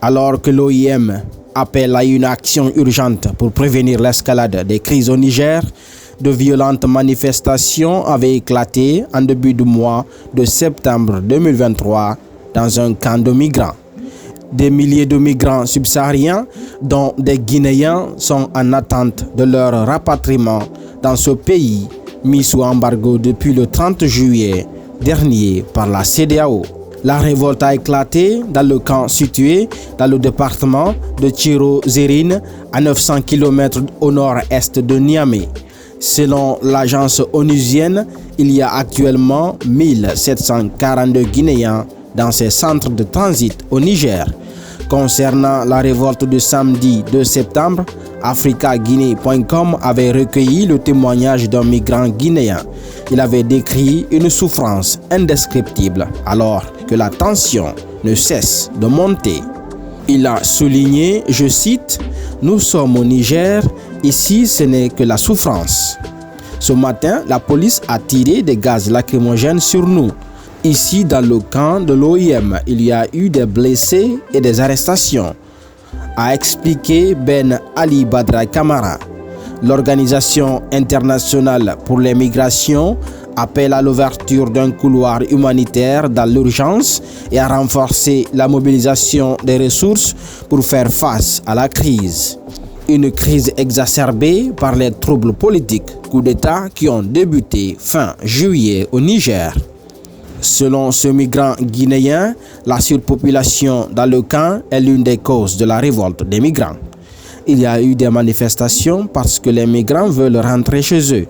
Alors que l'OIM appelle à une action urgente pour prévenir l'escalade des crises au Niger, de violentes manifestations avaient éclaté en début du mois de septembre 2023 dans un camp de migrants. Des milliers de migrants subsahariens, dont des Guinéens, sont en attente de leur rapatriement dans ce pays mis sous embargo depuis le 30 juillet dernier par la CEDEAO. La révolte a éclaté dans le camp situé dans le département de Tchiro-Zérine, à 900 km au nord-est de Niamey. Selon l'agence onusienne, il y a actuellement 1742 Guinéens dans ces centres de transit au Niger. Concernant la révolte de samedi 2 septembre, africaguinée.com avait recueilli le témoignage d'un migrant guinéen. Il avait décrit une souffrance indescriptible alors que la tension ne cesse de monter. Il a souligné, je cite, « Nous sommes au Niger, ici ce n'est que la souffrance. Ce matin, la police a tiré des gaz lacrymogènes sur nous. Ici, dans le camp de l'OIM, il y a eu des blessés et des arrestations », a expliqué Ben Ali Badra Camara. L'Organisation internationale pour les migrations appelle à l'ouverture d'un couloir humanitaire dans l'urgence et à renforcer la mobilisation des ressources pour faire face à la crise. Une crise exacerbée par les troubles politiques, coups d'État qui ont débuté fin juillet au Niger. Selon ce migrant guinéen, la surpopulation dans le camp est l'une des causes de la révolte des migrants. Il y a eu des manifestations parce que les migrants veulent rentrer chez eux.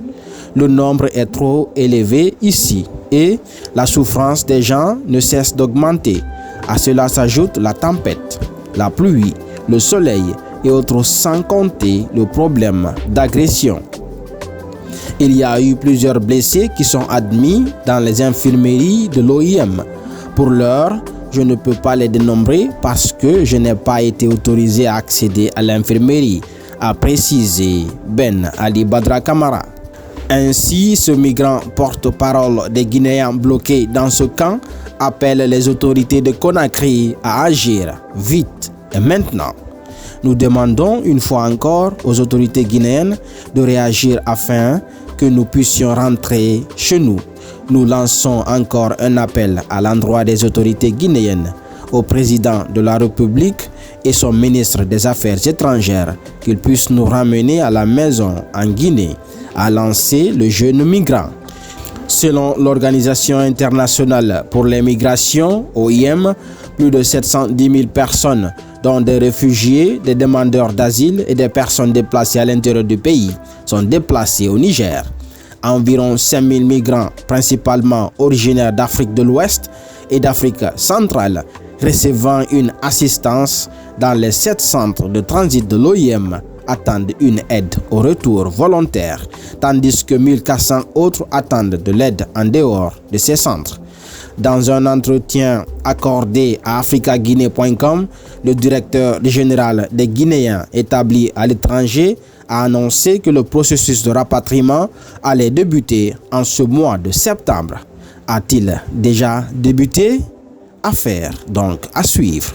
Le nombre est trop élevé ici et la souffrance des gens ne cesse d'augmenter. À cela s'ajoute la tempête, la pluie, le soleil et autres, sans compter le problème d'agression. Il y a eu plusieurs blessés qui sont admis dans les infirmeries de l'OIM. Pour l'heure, je ne peux pas les dénombrer parce que je n'ai pas été autorisé à accéder à l'infirmerie, a précisé Ben Ali Badra Camara. Ainsi, ce migrant porte-parole des Guinéens bloqués dans ce camp appelle les autorités de Conakry à agir vite et maintenant. Nous demandons une fois encore aux autorités guinéennes de réagir afin que nous puissions rentrer chez nous. Nous lançons encore un appel à l'endroit des autorités guinéennes, au président de la République et son ministre des Affaires étrangères, qu'ils puissent nous ramener à la maison en Guinée, a lancé le jeune migrant. Selon l'Organisation internationale pour les migrations, OIM, plus de 710 000 personnes, dont des réfugiés, des demandeurs d'asile et des personnes déplacées à l'intérieur du pays, sont déplacées au Niger. Environ 5 000 migrants, principalement originaires d'Afrique de l'Ouest et d'Afrique centrale, recevant une assistance dans les 7 centres de transit de l'OIM, attendent une aide au retour volontaire, tandis que 1400 autres attendent de l'aide en dehors de ces centres. Dans un entretien accordé à africaguinée.com, le directeur général des Guinéens établis à l'étranger a annoncé que le processus de rapatriement allait débuter en ce mois de septembre. A-t-il déjà débuté? Affaire donc à suivre.